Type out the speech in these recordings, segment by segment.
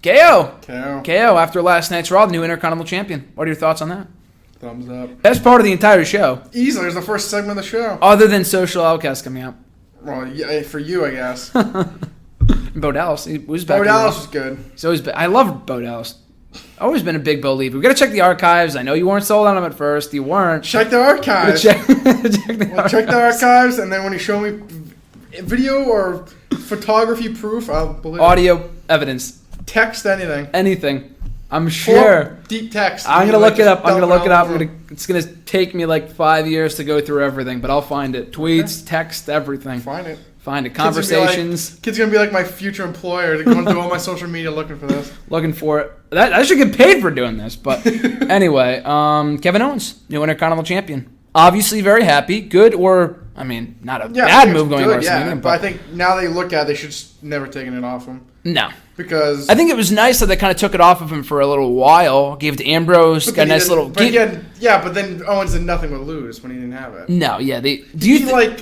KO after last night's Raw, the new Intercontinental Champion. What are your thoughts on that? Thumbs up. Best part of the entire show. Easily, it was the first segment of the show. Other than Social Outcast coming out. Well, yeah, for you, I guess. Bo Dallas, he was back. Bo Dallas was good. He's always been, I love Bo Dallas. Always been a big Bo believer. We got to check the archives. I know you weren't sold on him at first. You weren't. Check the archives. Check the archives, and then when you show me video or photography proof, I'll believe Audio evidence. Text anything. Anything. I'm sure. Deep text. I'm gonna look it up. It's gonna take me like 5 years to go through everything, but I'll find it. Tweets, text, everything. Find it. Conversations. Kid's gonna be like my future employer, going through all my social media looking for this. Looking for it. I should get paid for doing this, but anyway. Kevin Owens, new Intercontinental Champion. Obviously very happy. Good or, I mean, not a bad move going to WrestleMania. Yeah, but I think now they look at it, they should never taken it off him. No. Because I think it was nice that they kind of took it off of him for a little while. Gave it to Ambrose. Got a nice little. But then Owens did nothing but lose when he didn't have it. No, yeah.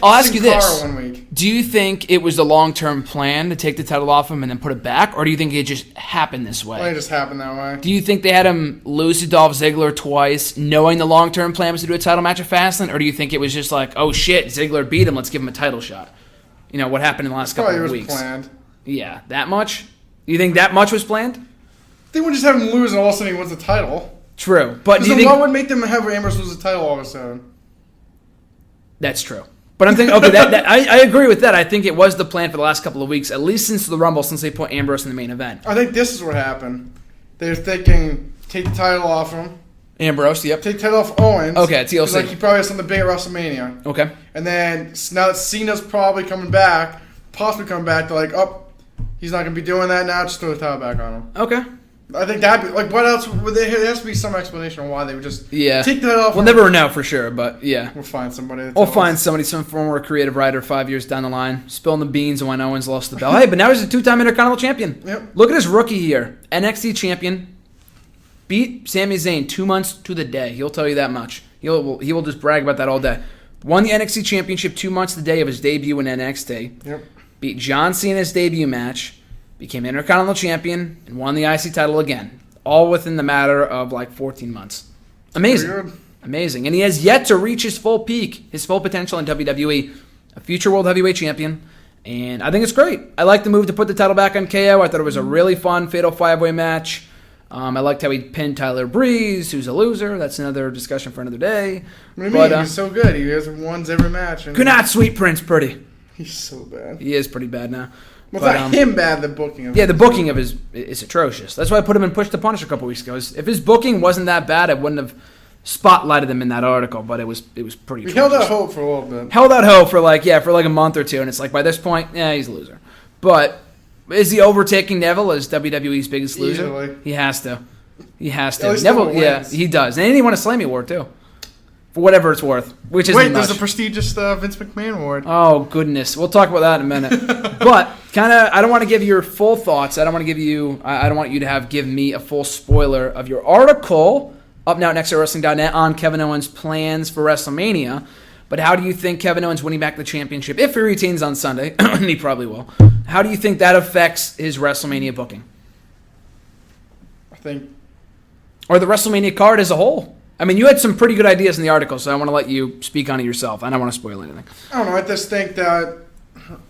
I'll ask you this: 1 week. Do you think it was the long-term plan to take the title off him and then put it back, or do you think it just happened this way? Well, it just happened that way. Do you think they had him lose to Dolph Ziggler twice, knowing the long-term plan was to do a title match at Fastlane, or do you think it was just like, oh shit, Ziggler beat him, let's give him a title shot? You know what happened in the last couple of weeks? Probably was planned. Yeah, that much. You think that much was planned? They would just have him lose and all of a sudden he wins the title. True. But do you think what would make them have Ambrose lose the title all of a sudden? That's true. But I'm thinking, okay, I agree with that. I think it was the plan for the last couple of weeks, at least since the Rumble, since they put Ambrose in the main event. I think this is what happened. They're thinking, take the title off him. Ambrose, yep. Take the title off Owens. Okay, TLC. Like he probably has something big at WrestleMania. Okay. And then now that Cena's probably coming back, possibly coming back, they're like, oh, he's not going to be doing that now. Just throw the title back on him. Okay. I think that'd be, like, what else? There has to be some explanation on why they would just take that off. We'll never know for sure, but yeah. We'll find somebody. We'll find somebody, some former creative writer 5 years down the line, spilling the beans on when Owens lost the belt. Hey, but now he's a two-time Intercontinental Champion. Yep. Look at his rookie here. NXT Champion. Beat Sami Zayn 2 months to the day. He'll tell you that much. He will just brag about that all day. Won the NXT Championship 2 months to the day of his debut in NXT. Yep. Beat John Cena's debut match. Became Intercontinental Champion and won the IC title again. All within the matter of like 14 months. Amazing. Weird. Amazing. And he has yet to reach his full peak, his full potential in WWE. A future World Heavyweight Champion. And I think it's great. I like the move to put the title back on KO. I thought it was a really fun Fatal 5-Way match. I liked how he pinned Tyler Breeze, who's a loser. That's another discussion for another day. What do you mean? He's so good. He has wins every match. Good night, Sweet Prince Pretty. He's so bad. He is pretty bad now. Well, it's not him bad, the booking of him. Yeah, the booking of his is atrocious. That's why I put him in Push to Punish a couple weeks ago. If his booking wasn't that bad, I wouldn't have spotlighted him in that article, but it was pretty atrocious. He held out hope for a little bit. Held out hope for like a month or two, and it's like by this point, he's a loser. But is he overtaking Neville as WWE's biggest loser? Easily. He has to. Neville, he does. And he won a Slammy Award, too. For whatever it's worth. Which isn't much. There's a prestigious Vince McMahon Award. Oh, goodness. We'll talk about that in a minute. But, I don't want to give you your full thoughts. I don't want you to give me a full spoiler of your article up now at nextwrestling.net on Kevin Owens' plans for WrestleMania. But how do you think Kevin Owens winning back the championship, if he retains on Sunday, and he probably will, how do you think that affects his WrestleMania booking? I think... Or the WrestleMania card as a whole. I mean, you had some pretty good ideas in the article, so I want to let you speak on it yourself. I don't want to spoil anything. I don't know. I just think that...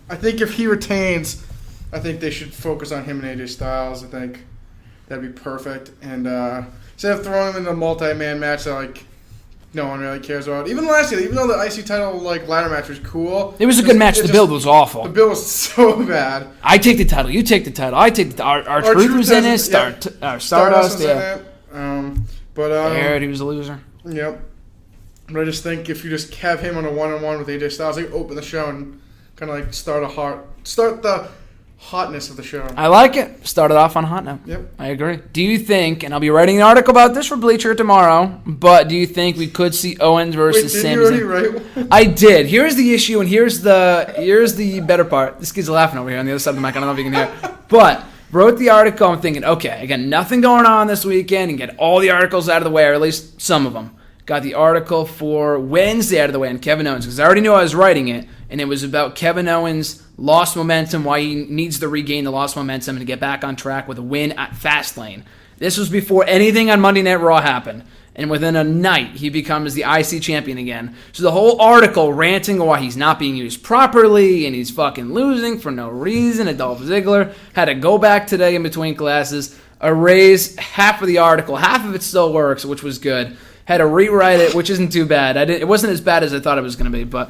I think if he retains, I think they should focus on him and AJ Styles. I think that'd be perfect. And instead of throwing him in a multi-man match that, no one really cares about. Even last year, even though the IC title, ladder match was cool. It was a good match. The build was awful. The build was so bad. I take the title. You take the title. I take the title. Our Truth was in it. Stardust, yeah. But he was a loser. Yep. But I just think if you just have him on a one-on-one with AJ Styles, they open the show and kind of start the hotness of the show. I like it. Started off on a hot note. Yep. I agree. Do you think, and I'll be writing an article about this for Bleacher tomorrow, but do you think we could see Owens versus Sami Zayn? Did you already write one? I did. Here's the issue, and here's the better part. This kid's laughing over here on the other side of the mic. I don't know if you can hear. But wrote the article. I'm thinking, okay, I got nothing going on this weekend and get all the articles out of the way, or at least some of them. Got the article for Wednesday out of the way on Kevin Owens, because I already knew I was writing it, and it was about Kevin Owens lost momentum, why he needs to regain the lost momentum and to get back on track with a win at Fastlane. This was before anything on Monday Night Raw happened. And within a night, he becomes the IC champion again. So the whole article ranting why he's not being used properly and he's fucking losing for no reason. And Dolph Ziggler had to go back today in between classes, erase half of the article. Half of it still works, which was good. Had to rewrite it, which isn't too bad. It wasn't as bad as I thought it was going to be, but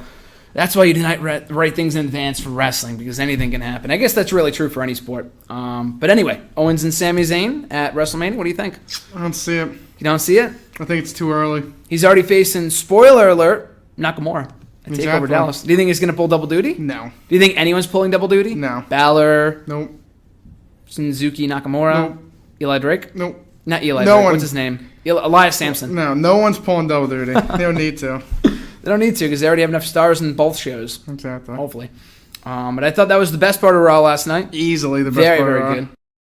that's why you didn't write things in advance for wrestling, because anything can happen. I guess that's really true for any sport. But anyway, Owens and Sami Zayn at WrestleMania. What do you think? I don't see it. You don't see it? I think it's too early. He's already facing, spoiler alert, Nakamura at Exactly. TakeOver Dallas. Do you think he's going to pull double duty? No. Do you think anyone's pulling double duty? No. Balor? Nope. Suzuki Nakamura? Nope. Eli Drake? Nope. Not Eli No Drake. one. What's his name? Elias Sampson. No one's pulling double duty. They don't need to. They don't need to because they already have enough stars in both shows. Exactly. Hopefully. But I thought that was the best part of Raw last night. Easily the best Very, part of very Raw. good.